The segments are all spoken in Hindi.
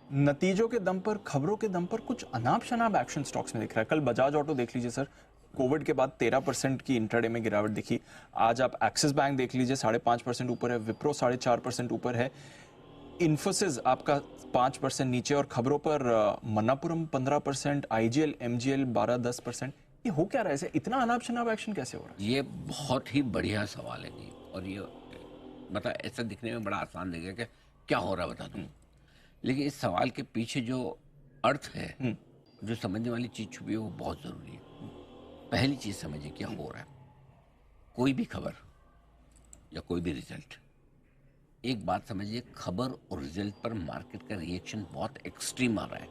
नतीजों के दम पर, खबरों के दम पर कुछ अनाप शनाप एक्शन स्टॉक्स में दिख रहा है। कल बजाज ऑटो देख लीजिए सर, कोविड के बाद 13% की इंट्राडे में गिरावट दिखी। आज आप एक्सिस बैंक देख लीजिए, 5.5% ऊपर है। विप्रो 4.5% ऊपर है। इन्फोसिस आपका 5% नीचे। और खबरों पर मन्नापुरम 15%, आईजीएल एमजीएल 12-10%। ये हो क्या रहा है? इतना अनाप शनाप एक्शन कैसे हो रहा है? ये बहुत ही बढ़िया सवाल है जी। और ये बता, ऐसा दिखने में बड़ा आसान लगेगा कि क्या हो रहा है बता दूं, लेकिन इस सवाल के पीछे जो अर्थ है, जो समझने वाली चीज छुपी है, वो बहुत जरूरी है। पहली चीज समझिए क्या हो रहा है। कोई भी खबर या कोई भी रिजल्ट, एक बात समझिए, खबर और रिजल्ट पर मार्केट का रिएक्शन बहुत एक्सट्रीम आ रहा है।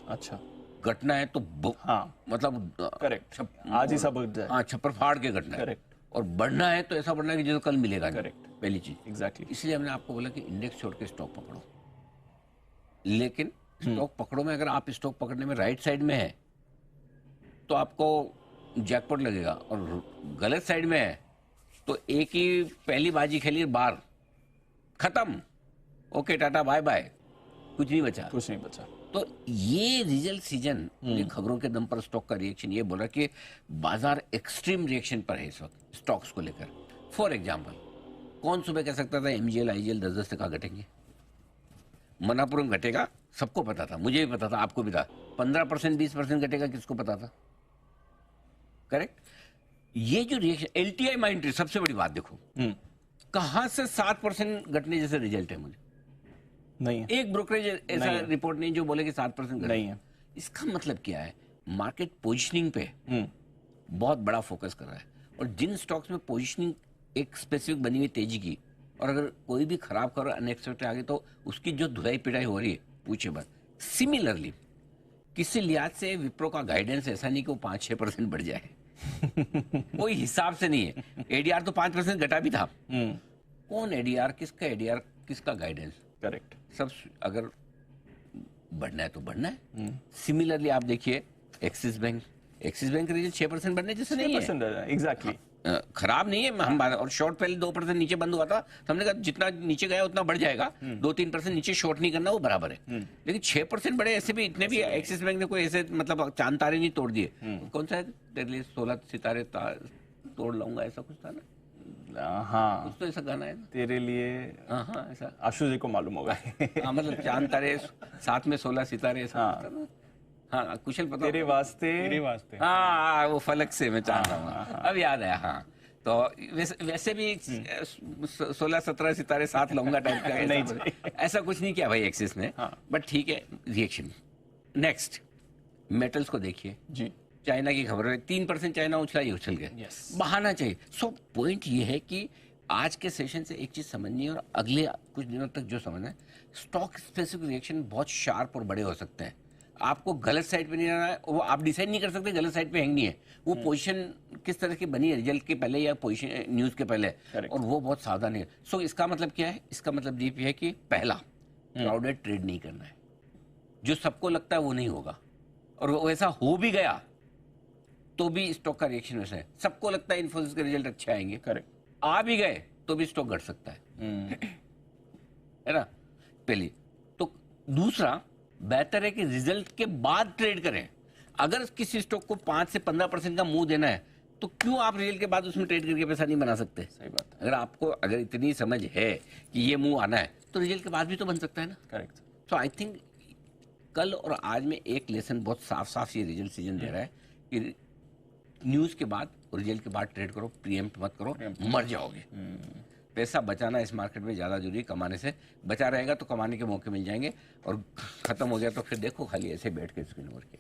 अच्छा, घटना है तो हाँ, मतलब करेक्ट, आज ही सब उठ जाए। हाँ, छप्पर फाड़ के घटना है। करेक्ट। और बढ़ना है तो ऐसा बढ़ना है कि जो कल मिलेगा नहीं। करेक्ट, पहली चीज एग्जैक्टली। इसलिए हमने आपको बोला कि इंडेक्स छोड़ के स्टॉक पकड़ो। लेकिन स्टॉक पकड़ो में अगर आप स्टॉक पकड़ने में राइट साइड में है तो आपको जैकपॉट लगेगा, और गलत साइड में है तो एक ही पहली बाजी खेली, बार खत्म, ओके टाटा बाय बाय, कुछ नहीं बचा। कुछ नहीं बचा। तो ये रिजल्ट सीजन, ये खबरों के दम पर स्टॉक का रिएक्शन ये बोल रहा है कि बाजार एक्सट्रीम रिएक्शन पर है इस वक्त स्टॉक्स को लेकर। फॉर एग्जांपल, कौन सुबह कह सकता था एमजीएल आईजीएल 10-10 टका घटेंगे? मनापुरम घटेगा, सबको पता था, मुझे भी पता था, आपको भी था। 15% 20% घटेगा, किसको पता था? करेक्ट। ये जो रिएक्शन एलटीआई माइंड, सबसे बड़ी बात देखो, कहां से 7% घटने जैसे रिजल्ट है? मुझे नहीं है। एक ब्रोकरेज ऐसा रिपोर्ट नहीं जो बोले कि 7% नहीं है। इसका मतलब क्या है? मार्केट पोजीशनिंग पे बहुत बड़ा फोकस कर रहा है। और जिन स्टॉक्स में पोजीशनिंग एक स्पेसिफिक बनी हुई तेजी की, और अगर कोई भी खराब कर अनएक्सपेक्टेड आगे तो उसकी जो धुलाई पिटाई हो रही है, पूछे बस। सिमिलरली किसी लिहाज से विप्रो का गाइडेंस ऐसा नहीं कि वो 5-6% बढ़ जाए कोई हिसाब से नहीं है। एडीआर तो 5% घटा भी था। कौन एडीआर, किसका एडीआर, किसका गाइडेंस? करेक्ट। सब अगर बढ़ना है तो बढ़ना है। सिमिलरली आप देखिए एक्सिस बैंक का रिजल्ट 6% बढ़ने जैसे नहीं है। एग्जैक्टली। खराब नहीं है। हम और शॉर्ट पहले 2% नीचे बंद हुआ था तो हमने कहा जितना नीचे गया उतना बढ़ जाएगा, 2-3% नीचे शॉर्ट नहीं करना, वो बराबर है। लेकिन 6% बढ़े, ऐसे भी इतने भी एक्सिस बैंक ने कोई ऐसे मतलब चांद तारे नहीं तोड़ दिए। कौन सा है तेरे लिए 16 सितारे तोड़ लाऊंगा, ऐसा कुछ था ना? हाँ, कुछ तो ऐसा गाना है ना तेरे लिए। हाँ ऐसा आशु जी को मालूम होगा। हाँ, मतलब चांद तारे साथ में 16 सितारे, ऐसा हाँ। कुछ था ना? हाँ, कुशल पता तेरे वास्ते। हाँ, वो फलक से मैं चाह रहा हूँ, अब याद आया। हाँ, तो वैसे भी 16-17 सितारे साथ लाऊंगा टाइप का नहीं, ऐसा कुछ नहीं किया भाई एक्सिस ने। बट ठीक है, रिएक्शन। नेक्स्ट, मेटल्स को देखिए जी। चाइना की खबर है, 3% चाइना उछला ही उछल गया। बहाना चाहिए। सो पॉइंट ये है कि आज के सेशन से एक चीज समझनी है और अगले कुछ दिनों तक जो समझना है, स्टॉक स्पेसिफिक रिएक्शन बहुत शार्प और बड़े हो सकते हैं। आपको गलत साइड पे नहीं रहना है, वो आप डिसाइड नहीं कर सकते गलत साइड पे हैंग नहीं है। वो पोजीशन किस तरह की बनी है रिजल्ट के पहले या पोजीशन न्यूज के पहले, और वो बहुत सावधान है। सो इसका मतलब क्या है? इसका मतलब ये है कि पहला, क्राउडेड ट्रेड नहीं करना है। जो सबको लगता है वो नहीं होगा, और वो ऐसा हो भी गया तो भी स्टॉक का रिएक्शन वैसा है। सबको लगता है इन्फोसिस के रिजल्ट अच्छे आएंगे, करेक्ट, आ भी गए तो भी स्टॉक घट सकता है ना? पहली तो। दूसरा, बेहतर है कि रिजल्ट के बाद ट्रेड करें। अगर किसी स्टॉक को 5 से 15% का मुंह देना है तो क्यों आप रिजल्ट के बाद उसमें ट्रेड करके पैसा नहीं बना सकते? सही बात है। अगर आपको अगर इतनी समझ है कि ये मुंह आना है तो रिजल्ट के बाद भी तो बन सकता है ना? करेक्ट। सो आई थिंक कल और आज में एक लेसन बहुत साफ साफ ये रिजल्ट सीजन दे रहा है कि न्यूज के बाद और रिजल्ट के बाद ट्रेड करो, प्रीएम्प्ट मत करो, मर जाओगे। पैसा बचाना इस मार्केट में ज़्यादा जरूरी, कमाने से। बचा रहेगा तो कमाने के मौके मिल जाएंगे, और खत्म हो गया तो फिर देखो खाली ऐसे बैठ के स्क्रीन ओवर के।